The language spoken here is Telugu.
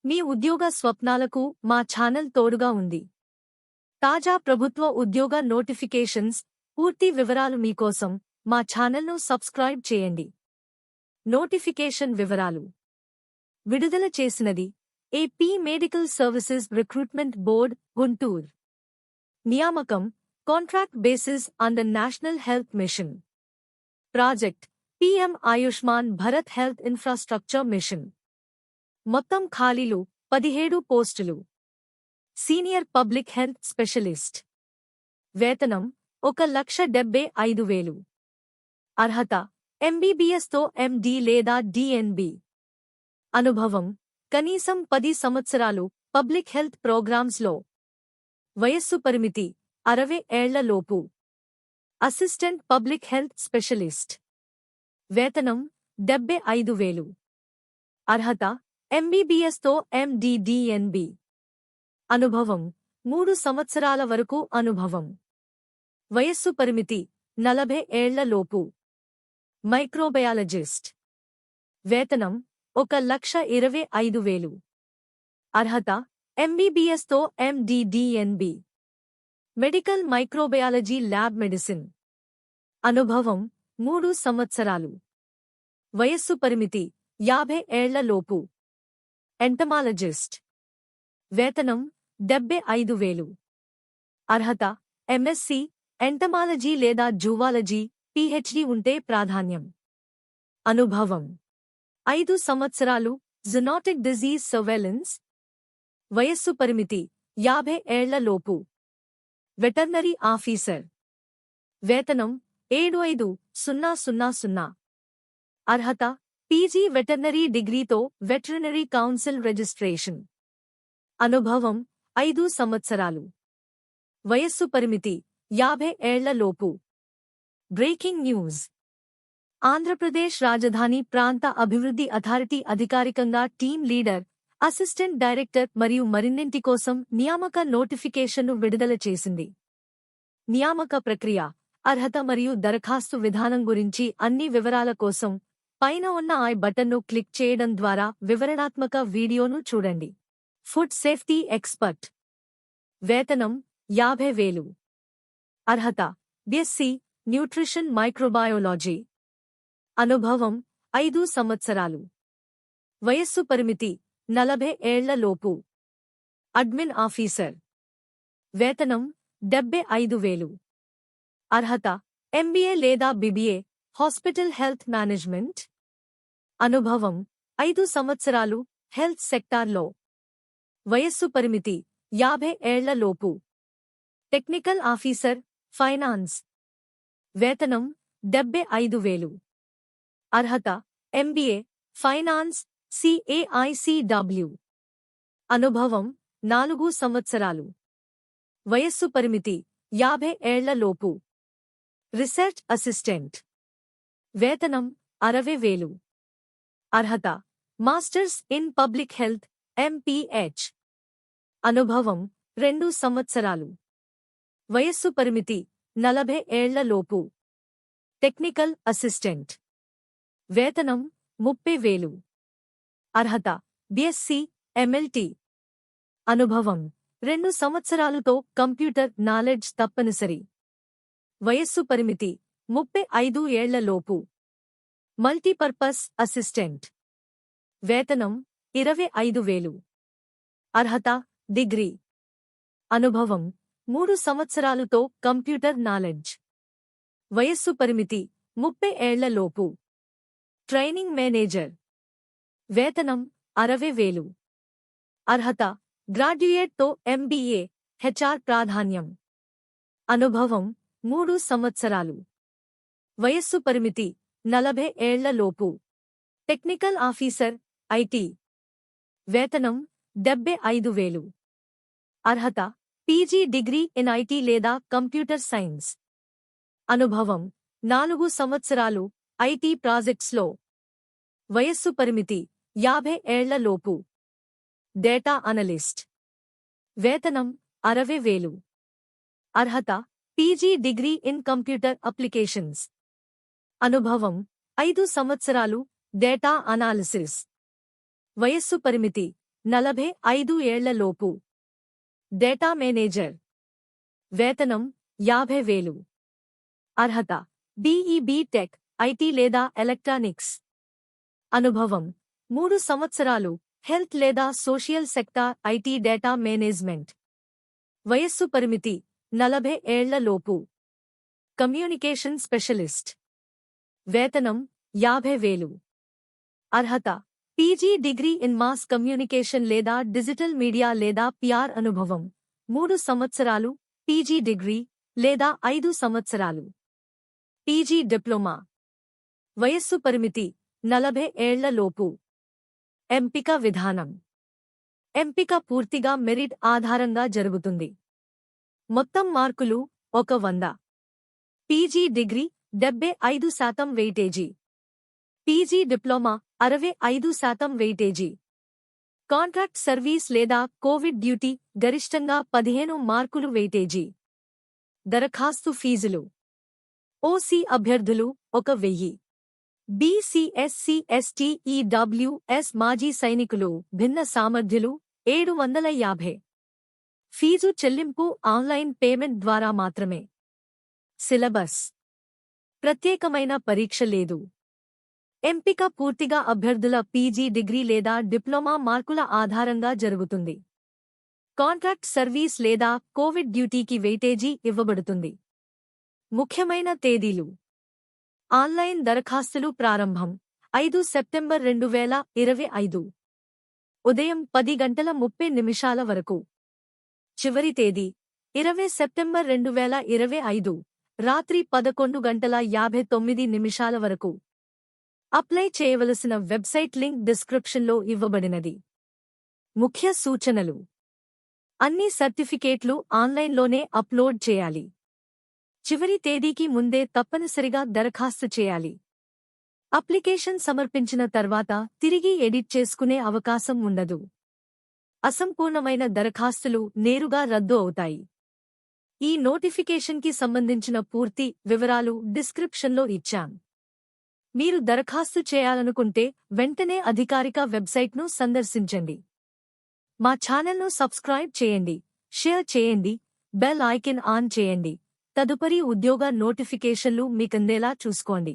మీ ఉద్యోగ స్వప్నాలకు మా ఛానల్ తోడుగా ఉంది. తాజా ప్రభుత్వ ఉద్యోగ నోటిఫికేషన్స్, పూర్తి వివరాలు మీకోసం మా ఛానల్ను సబ్స్క్రైబ్ చేయండి. నోటిఫికేషన్ వివరాలు విడుదల చేసినది AP medical services recruitment board, Guntur. నియామకం contract basis under national health mission. Project PM Ayushman Bharat health infrastructure mission. మొత్తం ఖాళీలు 17 పోస్టులు. Senior public health specialist. వేతనం 1,75,000. అర్హత ఎంబీబీఎస్తో ఎండీ లేదా డీఎన్బీ. అనుభవం కనీసం 10 సంవత్సరాలు పబ్లిక్ హెల్త్ ప్రోగ్రామ్స్లో. వయస్సు పరిమితి 60 ఏళ్ల లోపు. Assistant public health specialist. వేతనం 75,000. అర్హత ఎంబీబీఎస్తో ఎండీ డీఎన్బీ. అనుభవం 3 సంవత్సరాల వరకు అనుభవం. వయస్సు పరిమితి 40 ఏళ్ల లోపు. మైక్రోబయాలజిస్ట్. వేతనం 1,25,000. అర్హత ఎంబీబీఎస్తో MD DNB. Medical microbiology lab medicine. అనుభవం 3 సంవత్సరాలు. వయస్సు పరిమితి 50 ఏళ్ల లోపు. ఎంటమాలజిస్ట్. వేతనం 75,000. అర్హత ఎంఎస్సీ ఎంటమాలజీ లేదా జూవాలజీ, పీహెచ్డీ ఉంటే ప్రాధాన్యం. అనుభవం 5 సంవత్సరాలు జునోటిక్ డిజీజ్ సర్వేలెన్స్. వయస్సు పరిమితి 50 ఏళ్ల లోపు. Veterinary officer. వేతనం 75,000. అర్హత పీజీ వెటర్నరీ డిగ్రీతో వెటర్నరీ కౌన్సిల్ రిజిస్ట్రేషన్. అనుభవం 5 సంవత్సరాలు. వయస్సు పరిమితి 50 ఏళ్ల లోపు. Breaking news. ఆంధ్రప్రదేశ్ రాజధాని ప్రాంత అభివృద్ధి అథారిటీ అధికారికంగా టీమ్ లీడర్, అసిస్టెంట్ డైరెక్టర్ మరియు మరిన్నింటి కోసం నియామక నోటిఫికేషన్ను విడుదల చేసింది. నియామక ప్రక్రియ, అర్హత మరియు దరఖాస్తు విధానం గురించి అన్ని వివరాల కోసం పైన ఉన్న ఐ బటన్ను క్లిక్ చేయడం ద్వారా వివరణాత్మక వీడియోను చూడండి. Food safety expert. వేతనం 50,000. అర్హత బిఎస్సీ న్యూట్రిషన్ మైక్రోబయోలాజీ. అనుభవం 5 సంవత్సరాలు. వయస్సు పరిమితి 40 ఏళ్ల లోపు. Admin officer. వేతనం 75,000. అర్హత ఎంబీఏ లేదా బీబీఏ, హాస్పిటల్ హెల్త్ మేనేజ్మెంట్. అనుభవం 5 సంవత్సరాలు హెల్త్ సెక్టార్లో. వయస్సు పరిమితి 50 ఏళ్ల లోపు. Technical officer, finance. వేతనం 75,000. అర్హత ఎంబీఏ, ఫైనాన్స్, CAICW. అనుభవం 4 సంవత్సరాలు. వయస్సు పరిమితి 50 ఏళ్ల లోపు. Research assistant. వేతనం 60,000. అర్హత masters in public health, MPH. అనుభవం 2 సంవత్సరాలు. వయస్సు పరిమితి 40 ఏళ్ల లోపు. Technical assistant. వేతనం 30,000. అర్హత బిఎస్సీ, MLT. అనుభవం 2 సంవత్సరాలతో కంప్యూటర్ నాలెడ్జ్ తప్పనిసరి. వయస్సు పరిమితి 35 ఏళ్ల లోపు. Multipurpose assistant. వేతనం 25,000. అర్హత డిగ్రీ. అనుభవం 3 సంవత్సరాలతో కంప్యూటర్ నాలెడ్జ్. వయస్సు పరిమితి 30 ఏళ్ల లోపు. Training manager. వేతనం 60,000. అర్హత గ్రాడ్యుయేట్తో MBA, HR ప్రాధాన్యం. అనుభవం 3 సంవత్సరాలు. వయస్సు పరిమితి 40 ఏళ్ల లోపు. Technical officer, IT. వేతనం 75,000. అర్హత పీజీ డిగ్రీ ఇన్ IT లేదా కంప్యూటర్ సైన్స్. అనుభవం 4 సంవత్సరాలు IT ప్రాజెక్ట్స్లో. వయస్సు పరిమితి 50 ఏళ్ల లోపు. Data analyst. వేతనం 60,000. అర్హత PG degree in computer applications. అనుభవం 5 సంవత్సరాలు డేటా అనాలిసిస్. వయస్సు పరిమితి 45 ఏళ్లలోపు. Data manager. వేతనం 50,000. అర్హత బీఈ టెక్, ఐటీ లేదా ఎలక్ట్రానిక్స్. అనుభవం 3 సంవత్సరాలు, హెల్త్ లేదా social sector, IT, data management. వయస్సు పరిమితి 40 ఏళ్లలోపు. Communication specialist. వేతనం 50,000. అర్హత PG degree in mass communication లేదా డిజిటల్ మీడియా లేదా పిఆర్. అనుభవం 3 సంవత్సరాలు, పీజీ డిగ్రీ లేదా 5 సంవత్సరాలు. PG diploma. వయస్సు పరిమితి 40 ఏళ్లలోపు. ఎంపిక విధానం. ఎంపిక పూర్తిగా మెరిట్ ఆధారంగా జరుగుతుంది. మొత్తం మార్కులు 100. PG degree 75% weightage. PG diploma 65% weightage. Contract service లేదా కోవిడ్ డ్యూటీ గరిష్టంగా 15 మార్కులు వెయిటేజీ. దరఖాస్తు ఫీజులు. ఓసీ అభ్యర్థులు 1,000. బీసీ, ఎస్సీ, ఎస్టీ, ఈడబ్ల్యూఎస్ మాజీ సైనికులు భిన్న సామర్థ్యులు 750. ఫీజు చెల్లింపు ఆన్లైన్ పేమెంట్ ద్వారా మాత్రమే. సిలబస్. ప్రత్యేకమైన పరీక్ష లేదు. ఎంపిక పూర్తిగా అభ్యర్థుల పీజీ డిగ్రీ లేదా డిప్లొమా మార్కుల ఆధారంగా జరుగుతుంది. కాంట్రాక్ట్ సర్వీస్ లేదా కోవిడ్ డ్యూటీకి వెయిటేజీ ఇవ్వబడుతుంది. ముఖ్యమైన తేదీలు. ఆన్లైన్ దరఖాస్తులు ప్రారంభం 5 సెప్టెంబర్ 2025 ఉదయం 10:30 వరకు. చివరి తేదీ 20 సెప్టెంబర్ 2025 రాత్రి 11:59 వరకు. అప్లై చేయవలసిన వెబ్సైట్ లింక్ డిస్క్రిప్షన్లో ఇవ్వబడినది. ముఖ్య సూచనలు. అన్ని సర్టిఫికేట్లు ఆన్లైన్లోనే అప్లోడ్ చేయాలి. చివరి తేదీకి ముందే తప్పనిసరిగా దరఖాస్తు చేయాలి. అప్లికేషన్ సమర్పించిన తర్వాత తిరిగి ఎడిట్ చేసుకునే అవకాశం ఉండదు. అసంపూర్ణమైన దరఖాస్తులు నేరుగా రద్దు అవుతాయి. ఈ నోటిఫికేషన్కి సంబంధించిన పూర్తి వివరాలు డిస్క్రిప్షన్లో ఇచ్చాం. మీరు దరఖాస్తు చేయాలనుకుంటే వెంటనే అధికారిక వెబ్సైట్ను సందర్శించండి. మా ఛానల్ను సబ్స్క్రైబ్ చేయండి, షేర్ చేయండి, బెల్ ఐకాన్ ఆన్ చేయండి. తదుపరి ఉద్యోగ నోటిఫికేషన్లు మీకందేలా చూసుకోండి.